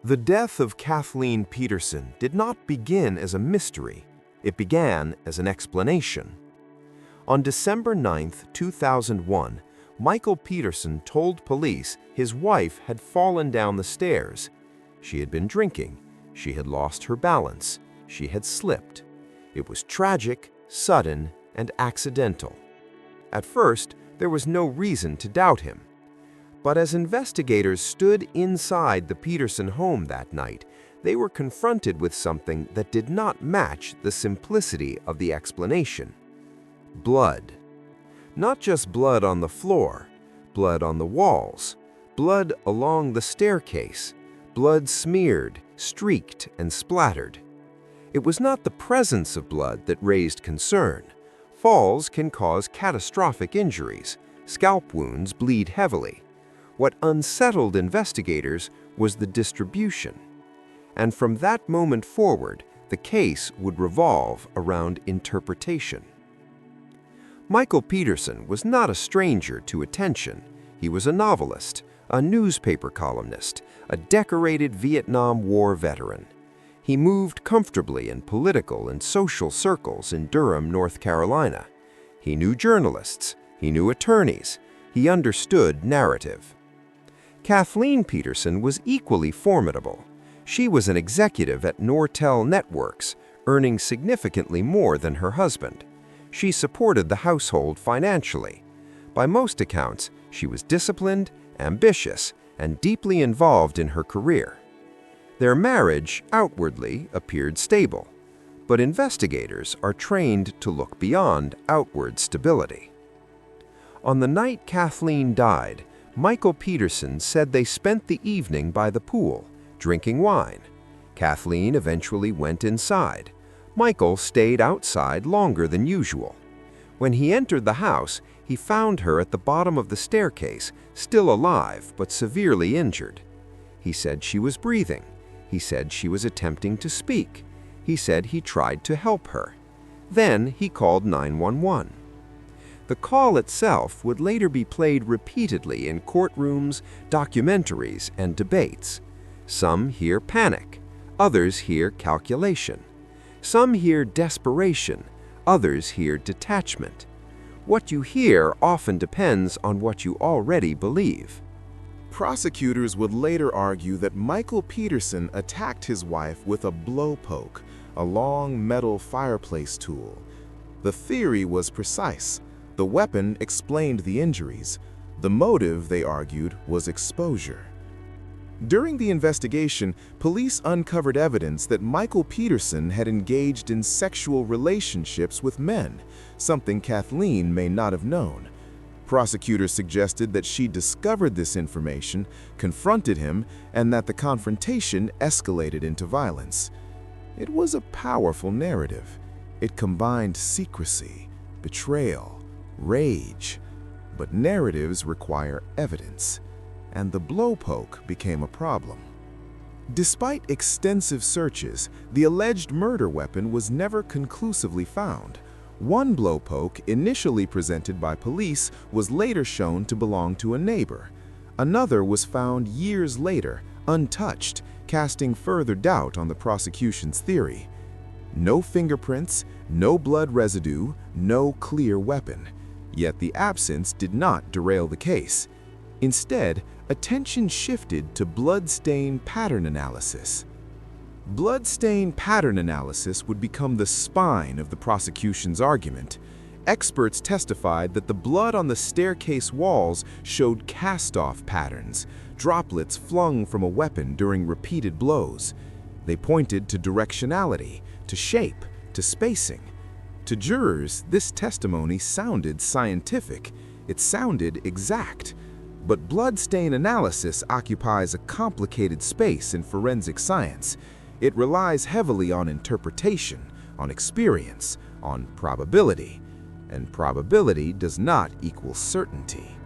The death of Kathleen Peterson did not begin as a mystery. It began as an explanation. On December 9, 2001, Michael Peterson told police his wife had fallen down the stairs. She had been drinking. She had lost her balance. She had slipped. It was tragic, sudden, and accidental. At first, there was no reason to doubt him. But as investigators stood inside the Peterson home that night, they were confronted with something that did not match the simplicity of the explanation. Blood. Not just blood on the floor, blood on the walls, blood along the staircase, blood smeared, streaked, and splattered. It was not the presence of blood that raised concern. Falls can cause catastrophic injuries. Scalp wounds bleed heavily. What unsettled investigators was the distribution. And from that moment forward, the case would revolve around interpretation. Michael Peterson was not a stranger to attention. He was a novelist, a newspaper columnist, a decorated Vietnam War veteran. He moved comfortably in political and social circles in Durham, North Carolina. He knew journalists. He knew attorneys. He understood narrative. Kathleen Peterson was equally formidable. She was an executive at Nortel Networks, earning significantly more than her husband. She supported the household financially. By most accounts, she was disciplined, ambitious, and deeply involved in her career. Their marriage, outwardly, appeared stable, but investigators are trained to look beyond outward stability. On the night Kathleen died, Michael Peterson said they spent the evening by the pool, drinking wine. Kathleen eventually went inside. Michael stayed outside longer than usual. When he entered the house, he found her at the bottom of the staircase, still alive but severely injured. He said she was breathing. He said she was attempting to speak. He said he tried to help her. Then he called 911. The call itself would later be played repeatedly in courtrooms, documentaries, and debates. Some hear panic. Others hear calculation. Some hear desperation. Others hear detachment. What you hear often depends on what you already believe. Prosecutors would later argue that Michael Peterson attacked his wife with a blowpoke, a long metal fireplace tool. The theory was precise. The weapon explained the injuries. The motive, they argued, was exposure. During the investigation, police uncovered evidence that Michael Peterson had engaged in sexual relationships with men, something Kathleen may not have known. Prosecutors suggested that she discovered this information, confronted him, and that the confrontation escalated into violence. It was a powerful narrative. It combined secrecy, betrayal, rage, but narratives require evidence, and the blowpoke became a problem. Despite extensive searches, the alleged murder weapon was never conclusively found. One blowpoke, initially presented by police, was later shown to belong to a neighbor. Another was found years later, untouched, casting further doubt on the prosecution's theory. No fingerprints, no blood residue, no clear weapon. Yet the absence did not derail the case. Instead, attention shifted to bloodstain pattern analysis. Bloodstain pattern analysis would become the spine of the prosecution's argument. Experts testified that the blood on the staircase walls showed cast-off patterns, droplets flung from a weapon during repeated blows. They pointed to directionality, to shape, to spacing. To jurors, this testimony sounded scientific. It sounded exact. But bloodstain analysis occupies a complicated space in forensic science. It relies heavily on interpretation, on experience, on probability. And probability does not equal certainty.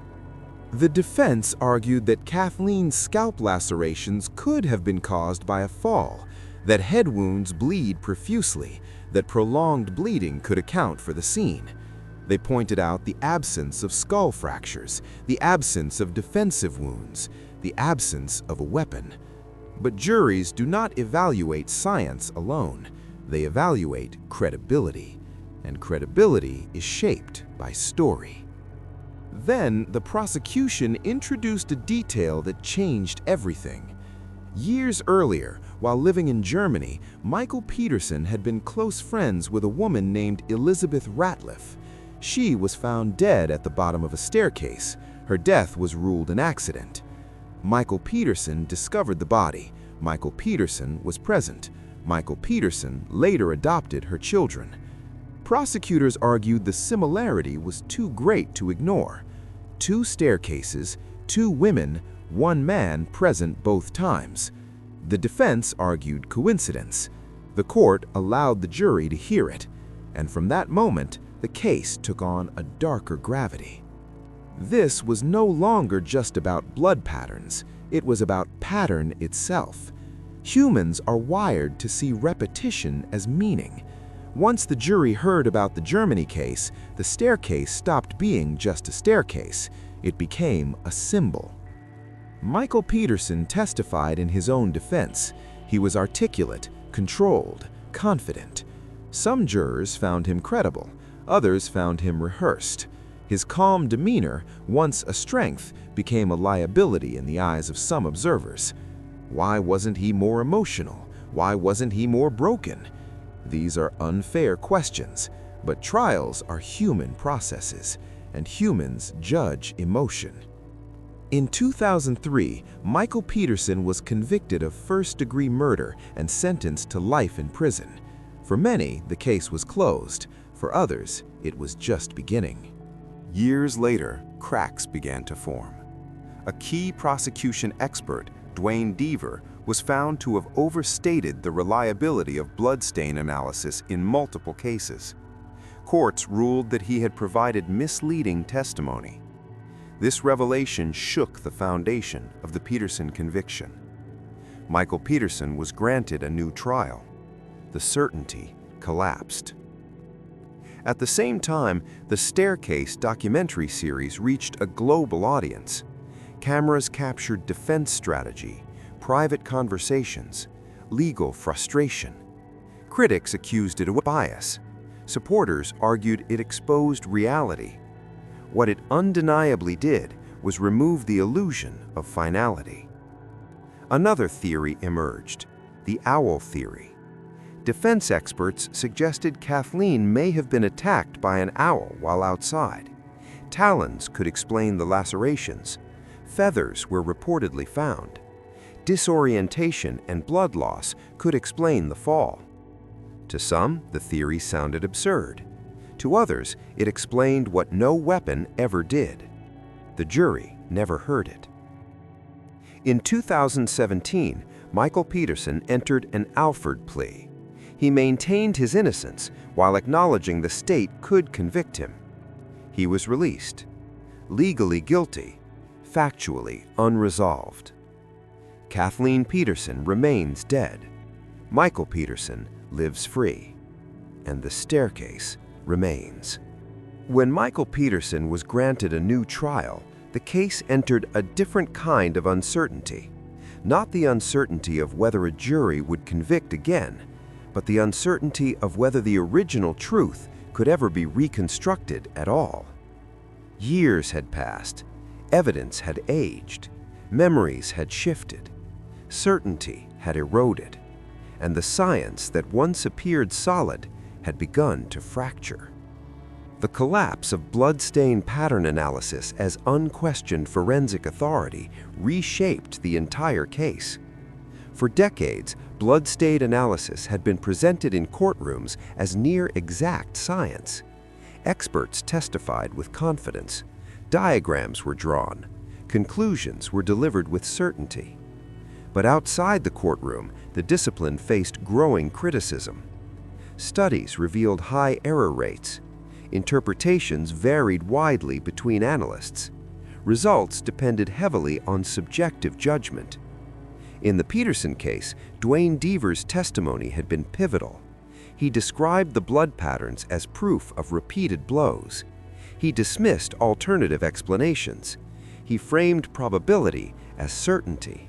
The defense argued that Kathleen's scalp lacerations could have been caused by a fall, that head wounds bleed profusely, that prolonged bleeding could account for the scene. They pointed out the absence of skull fractures, the absence of defensive wounds, the absence of a weapon. But juries do not evaluate science alone. They evaluate credibility, and credibility is shaped by story. Then, the prosecution introduced a detail that changed everything. Years earlier, while living in Germany, Michael Peterson had been close friends with a woman named Elizabeth Ratliff. She was found dead at the bottom of a staircase. Her death was ruled an accident. Michael Peterson discovered the body. Michael Peterson was present. Michael Peterson later adopted her children. Prosecutors argued the similarity was too great to ignore. 2 staircases, 2 women, 1 man present both times. The defense argued coincidence. The court allowed the jury to hear it, and from that moment, the case took on a darker gravity. This was no longer just about blood patterns. It was about pattern itself. Humans are wired to see repetition as meaning. Once the jury heard about the Germany case, the staircase stopped being just a staircase. It became a symbol. Michael Peterson testified in his own defense. He was articulate, controlled, confident. Some jurors found him credible. Others found him rehearsed. His calm demeanor, once a strength, became a liability in the eyes of some observers. Why wasn't he more emotional? Why wasn't he more broken? These are unfair questions, but trials are human processes, and humans judge emotion. In 2003, Michael Peterson was convicted of first-degree murder and sentenced to life in prison. For many, the case was closed. For others, it was just beginning. Years later, cracks began to form. A key prosecution expert, Duane Deaver, was found to have overstated the reliability of bloodstain analysis in multiple cases. Courts ruled that he had provided misleading testimony. This revelation shook the foundation of the Peterson conviction. Michael Peterson was granted a new trial. The certainty collapsed. At the same time, the Staircase documentary series reached a global audience. Cameras captured defense strategy, private conversations, legal frustration. Critics accused it of bias. Supporters argued it exposed reality. What it undeniably did was remove the illusion of finality. Another theory emerged, the owl theory. Defense experts suggested Kathleen may have been attacked by an owl while outside. Talons could explain the lacerations. Feathers were reportedly found. Disorientation and blood loss could explain the fall. To some, the theory sounded absurd. To others, it explained what no weapon ever did. The jury never heard it. In 2017, Michael Peterson entered an Alford plea. He maintained his innocence while acknowledging the state could convict him. He was released, legally guilty, factually unresolved. Kathleen Peterson remains dead. Michael Peterson lives free, and the staircase remains. When Michael Peterson was granted a new trial, the case entered a different kind of uncertainty. Not the uncertainty of whether a jury would convict again, but the uncertainty of whether the original truth could ever be reconstructed at all. Years had passed, evidence had aged, memories had shifted, certainty had eroded, and the science that once appeared solid had begun to fracture. The collapse of bloodstain pattern analysis as unquestioned forensic authority reshaped the entire case. For decades, bloodstain analysis had been presented in courtrooms as near-exact science. Experts testified with confidence. Diagrams were drawn. Conclusions were delivered with certainty. But outside the courtroom, the discipline faced growing criticism. Studies revealed high error rates. Interpretations varied widely between analysts. Results depended heavily on subjective judgment. In the Peterson case, Duane Deaver's testimony had been pivotal. He described the blood patterns as proof of repeated blows. He dismissed alternative explanations. He framed probability as certainty.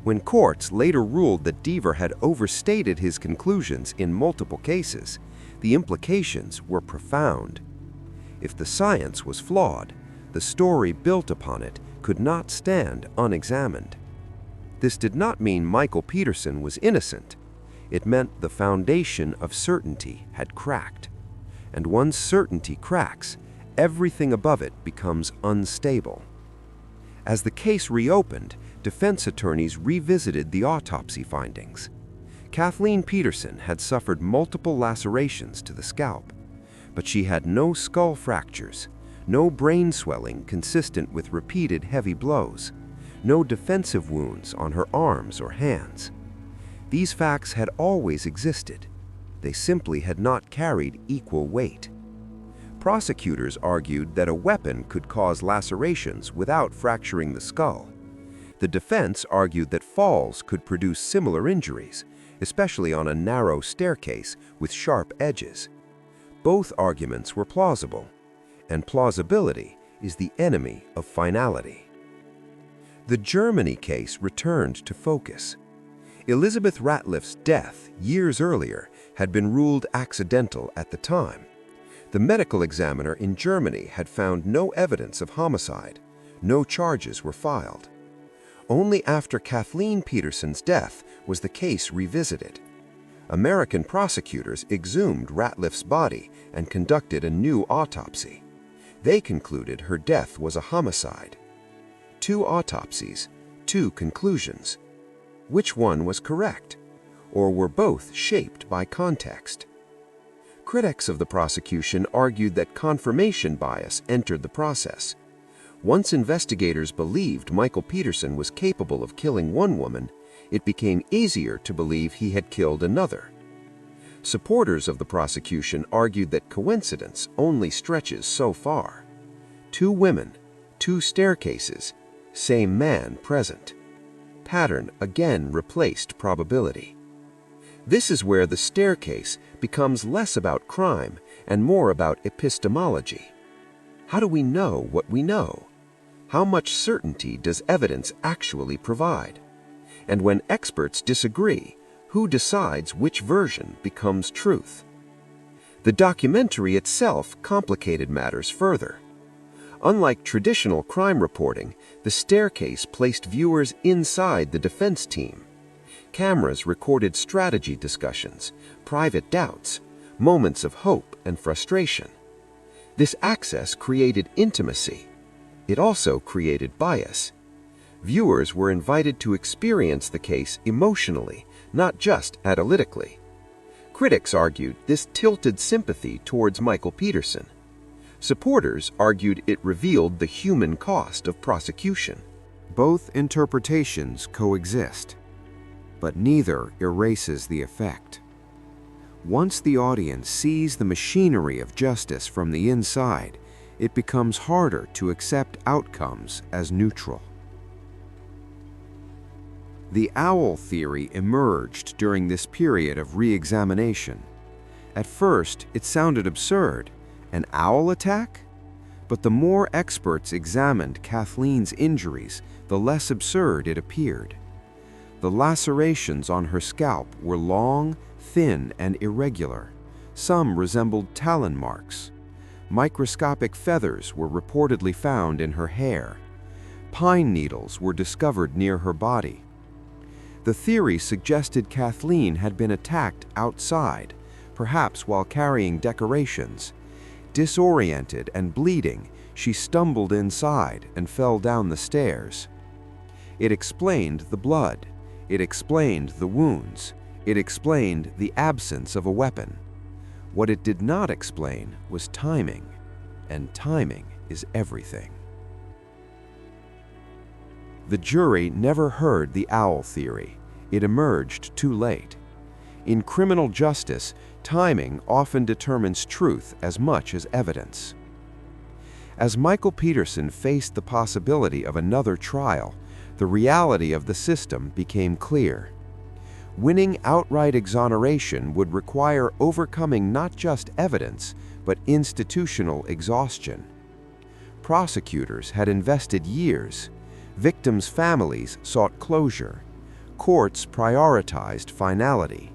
When courts later ruled that Deaver had overstated his conclusions in multiple cases, the implications were profound. If the science was flawed, the story built upon it could not stand unexamined. This did not mean Michael Peterson was innocent. It meant the foundation of certainty had cracked. And once certainty cracks, everything above it becomes unstable. As the case reopened, defense attorneys revisited the autopsy findings. Kathleen Peterson had suffered multiple lacerations to the scalp, but she had no skull fractures, no brain swelling consistent with repeated heavy blows, no defensive wounds on her arms or hands. These facts had always existed. They simply had not carried equal weight. Prosecutors argued that a weapon could cause lacerations without fracturing the skull. The defense argued that falls could produce similar injuries, especially on a narrow staircase with sharp edges. Both arguments were plausible, and plausibility is the enemy of finality. The Germany case returned to focus. Elizabeth Ratliff's death years earlier had been ruled accidental at the time. The medical examiner in Germany had found no evidence of homicide. No charges were filed. Only after Kathleen Peterson's death was the case revisited. American prosecutors exhumed Ratliff's body and conducted a new autopsy. They concluded her death was a homicide. 2 autopsies, 2 conclusions. Which one was correct? Or were both shaped by context? Critics of the prosecution argued that confirmation bias entered the process. Once investigators believed Michael Peterson was capable of killing one woman, it became easier to believe he had killed another. Supporters of the prosecution argued that coincidence only stretches so far. 2 women, 2 staircases, same man present. Pattern again replaced probability. This is where the staircase becomes less about crime and more about epistemology. How do we know what we know? How much certainty does evidence actually provide? And when experts disagree, who decides which version becomes truth? The documentary itself complicated matters further. Unlike traditional crime reporting, the staircase placed viewers inside the defense team. Cameras recorded strategy discussions, private doubts, moments of hope and frustration. This access created intimacy. It also created bias. Viewers were invited to experience the case emotionally, not just analytically. Critics argued this tilted sympathy towards Michael Peterson. Supporters argued it revealed the human cost of prosecution. Both interpretations coexist, but neither erases the effect. Once the audience sees the machinery of justice from the inside, it becomes harder to accept outcomes as neutral. The owl theory emerged during this period of re-examination. At first, it sounded absurd. An owl attack? But the more experts examined Kathleen's injuries, the less absurd it appeared. The lacerations on her scalp were long, thin, and irregular. Some resembled talon marks. Microscopic feathers were reportedly found in her hair. Pine needles were discovered near her body. The theory suggested Kathleen had been attacked outside, perhaps while carrying decorations. Disoriented and bleeding, she stumbled inside and fell down the stairs. It explained the blood. It explained the wounds. It explained the absence of a weapon. What it did not explain was timing, and timing is everything. The jury never heard the owl theory. It emerged too late. In criminal justice, timing often determines truth as much as evidence. As Michael Peterson faced the possibility of another trial, the reality of the system became clear. Winning outright exoneration would require overcoming not just evidence, but institutional exhaustion. Prosecutors had invested years. Victims' families sought closure. Courts prioritized finality.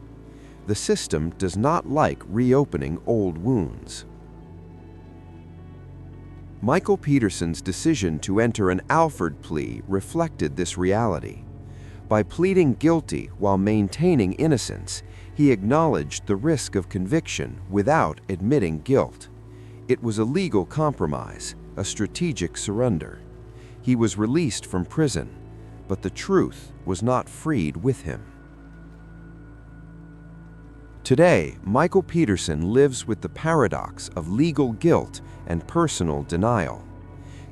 The system does not like reopening old wounds. Michael Peterson's decision to enter an Alford plea reflected this reality. By pleading guilty while maintaining innocence, he acknowledged the risk of conviction without admitting guilt. It was a legal compromise, a strategic surrender. He was released from prison, but the truth was not freed with him. Today, Michael Peterson lives with the paradox of legal guilt and personal denial.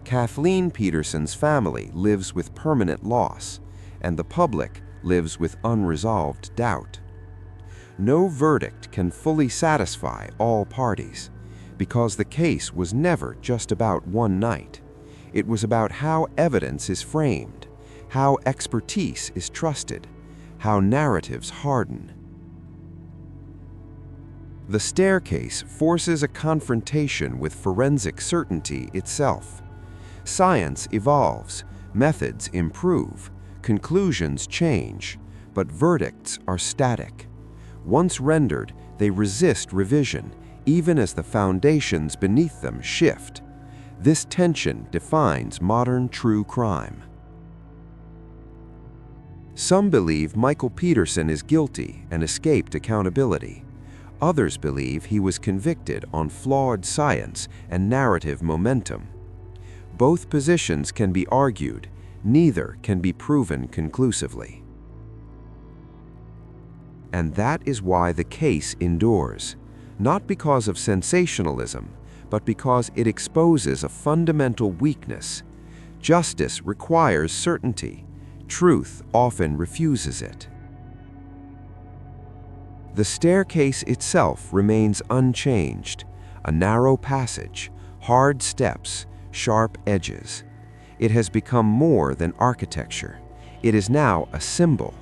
Kathleen Peterson's family lives with permanent loss, and the public lives with unresolved doubt. No verdict can fully satisfy all parties, because the case was never just about one night. It was about how evidence is framed, how expertise is trusted, how narratives harden. The staircase forces a confrontation with forensic certainty itself. Science evolves, methods improve, conclusions change, but verdicts are static. Once rendered, they resist revision, even as the foundations beneath them shift. This tension defines modern true crime. Some believe Michael Peterson is guilty and escaped accountability. Others believe he was convicted on flawed science and narrative momentum. Both positions can be argued, neither can be proven conclusively. And that is why the case endures, not because of sensationalism, but because it exposes a fundamental weakness. Justice requires certainty. Truth often refuses it. The staircase itself remains unchanged, a narrow passage, hard steps, sharp edges. It has become more than architecture. It is now a symbol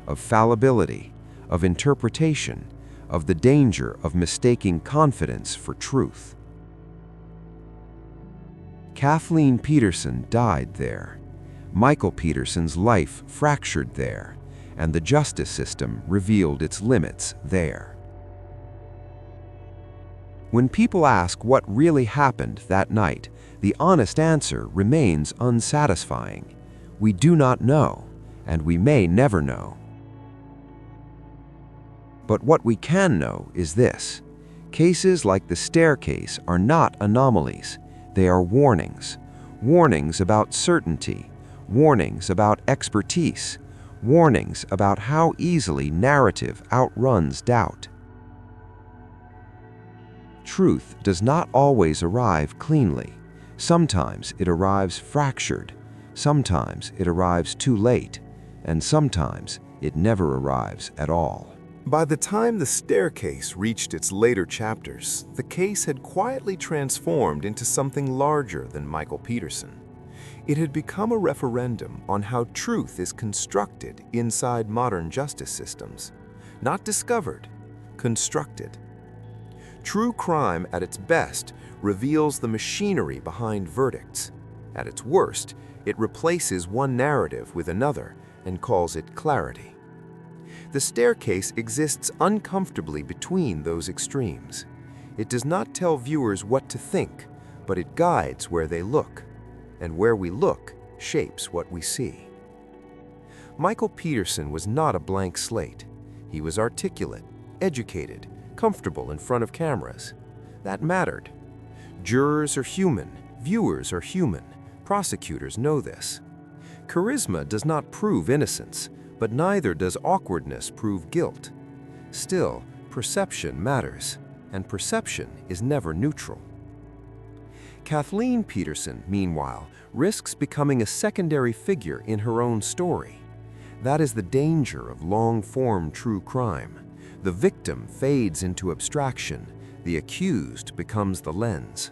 of fallibility, of interpretation, of the danger of mistaking confidence for truth. Kathleen Peterson died there. Michael Peterson's life fractured there, and the justice system revealed its limits there. When people ask what really happened that night, the honest answer remains unsatisfying. We do not know, and we may never know. But what we can know is this: cases like the staircase are not anomalies. They are warnings. Warnings about certainty, warnings about expertise, warnings about how easily narrative outruns doubt. Truth does not always arrive cleanly. Sometimes it arrives fractured, sometimes it arrives too late, and sometimes it never arrives at all. By the time the staircase reached its later chapters, the case had quietly transformed into something larger than Michael Peterson. It had become a referendum on how truth is constructed inside modern justice systems. Not discovered, constructed. True crime at its best reveals the machinery behind verdicts. At its worst, it replaces one narrative with another and calls it clarity. The staircase exists uncomfortably between those extremes. It does not tell viewers what to think, but it guides where they look, and where we look shapes what we see. Michael Peterson was not a blank slate. He was articulate, educated, comfortable in front of cameras. That mattered. Jurors are human, viewers are human, prosecutors know this. Charisma does not prove innocence, but neither does awkwardness prove guilt. Still, perception matters, and perception is never neutral. Kathleen Peterson, meanwhile, risks becoming a secondary figure in her own story. That is the danger of long-form true crime. The victim fades into abstraction, the accused becomes the lens.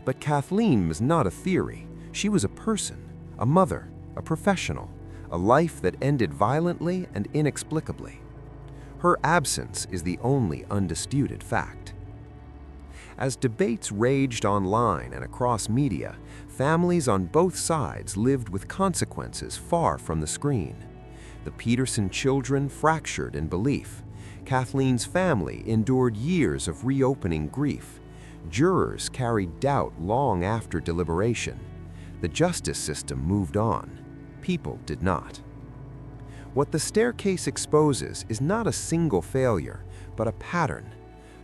But Kathleen was not a theory. She was a person, a mother, a professional, a life that ended violently and inexplicably. Her absence is the only undisputed fact. As debates raged online and across media, families on both sides lived with consequences far from the screen. The Peterson children fractured in belief. Kathleen's family endured years of reopening grief. Jurors carried doubt long after deliberation. The justice system moved on. People did not. What the staircase exposes is not a single failure, but a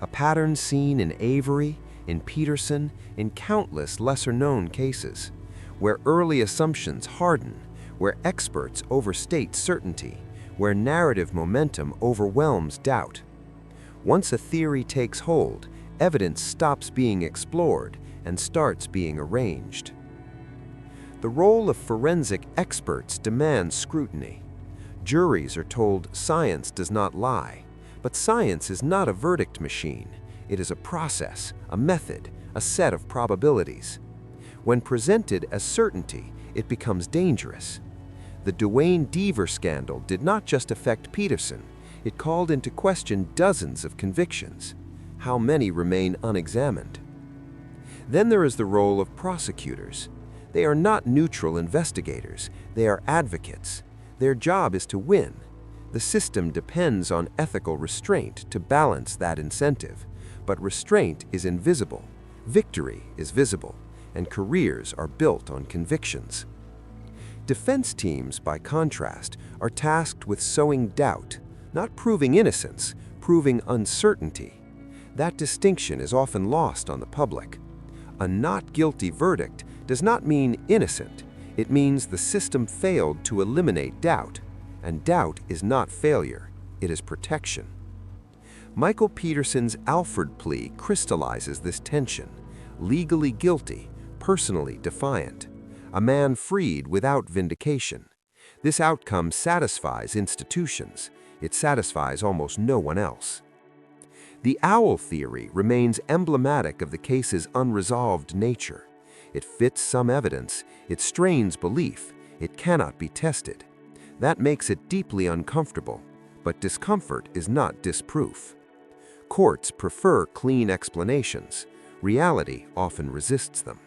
pattern seen in Avery, in Peterson, in countless lesser-known cases, where early assumptions harden, where experts overstate certainty, where narrative momentum overwhelms doubt. Once a theory takes hold, evidence stops being explored and starts being arranged. The role of forensic experts demands scrutiny. Juries are told science does not lie, but science is not a verdict machine. It is a process, a method, a set of probabilities. When presented as certainty, it becomes dangerous. The Duane Deaver scandal did not just affect Peterson, it called into question dozens of convictions. How many remain unexamined? Then there is the role of prosecutors. They are not neutral investigators, they are advocates. Their job is to win. The system depends on ethical restraint to balance that incentive, but restraint is invisible, victory is visible, and careers are built on convictions. Defense teams, by contrast, are tasked with sowing doubt, not proving innocence, proving uncertainty. That distinction is often lost on the public. A not guilty verdict does not mean innocent. It means the system failed to eliminate doubt, and doubt is not failure, it is protection. Michael Peterson's Alford plea crystallizes this tension: legally guilty, personally defiant. A man freed without vindication. This outcome satisfies institutions. It satisfies almost no one else. The owl theory remains emblematic of the case's unresolved nature. It fits some evidence, it strains belief, it cannot be tested. That makes it deeply uncomfortable, but discomfort is not disproof. Courts prefer clean explanations. Reality often resists them.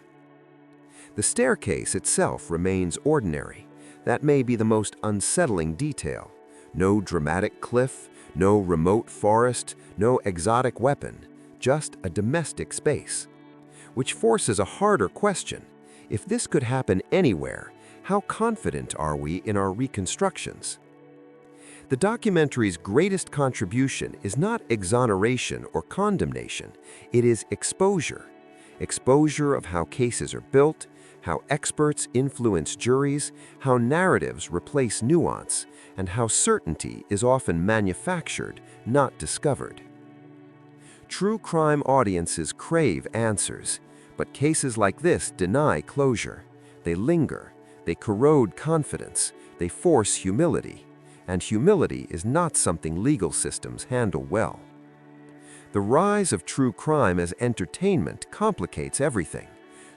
The staircase itself remains ordinary. That may be the most unsettling detail. No dramatic cliff, no remote forest, no exotic weapon, just a domestic space. Which forces a harder question. If this could happen anywhere, how confident are we in our reconstructions? The documentary's greatest contribution is not exoneration or condemnation, it is exposure. Exposure of how cases are built, how experts influence juries, how narratives replace nuance, and how certainty is often manufactured, not discovered. True crime audiences crave answers, but cases like this deny closure. They linger, they corrode confidence, they force humility, and humility is not something legal systems handle well. The rise of true crime as entertainment complicates everything.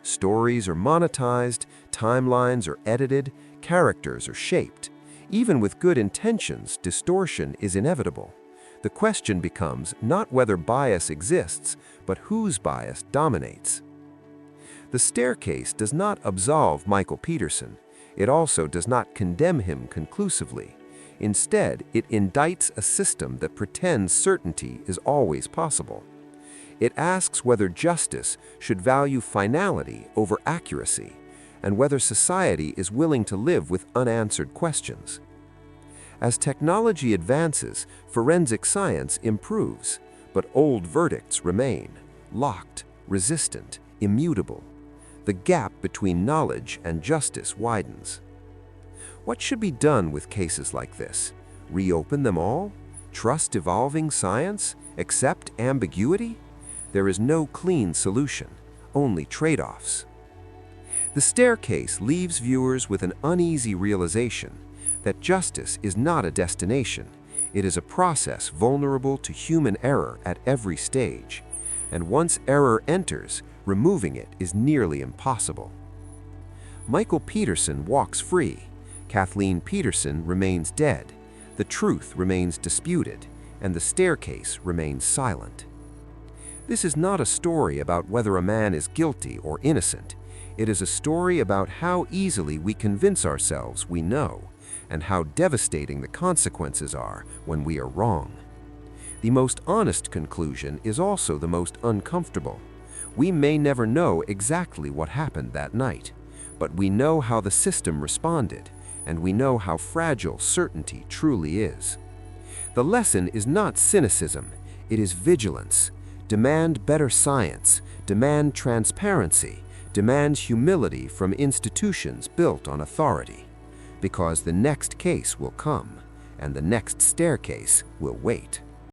Stories are monetized, timelines are edited, characters are shaped. Even with good intentions, distortion is inevitable. The question becomes not whether bias exists, but whose bias dominates. The staircase does not absolve Michael Peterson. It also does not condemn him conclusively. Instead, it indicts a system that pretends certainty is always possible. It asks whether justice should value finality over accuracy, and whether society is willing to live with unanswered questions. As technology advances, forensic science improves, but old verdicts remain, locked, resistant, immutable. The gap between knowledge and justice widens. What should be done with cases like this? Reopen them all? Trust evolving science? Accept ambiguity? There is no clean solution, only trade-offs. The staircase leaves viewers with an uneasy realization that justice is not a destination. It is a process vulnerable to human error at every stage, and once error enters, removing it is nearly impossible. Michael Peterson walks free. Kathleen Peterson remains dead. The truth remains disputed, and the staircase remains silent. This is not a story about whether a man is guilty or innocent. It is a story about how easily we convince ourselves we know, and how devastating the consequences are when we are wrong. The most honest conclusion is also the most uncomfortable. We may never know exactly what happened that night, but we know how the system responded, and we know how fragile certainty truly is. The lesson is not cynicism, it is vigilance. Demand better science, demand transparency, demand humility from institutions built on authority. Because the next case will come, and the next staircase will wait.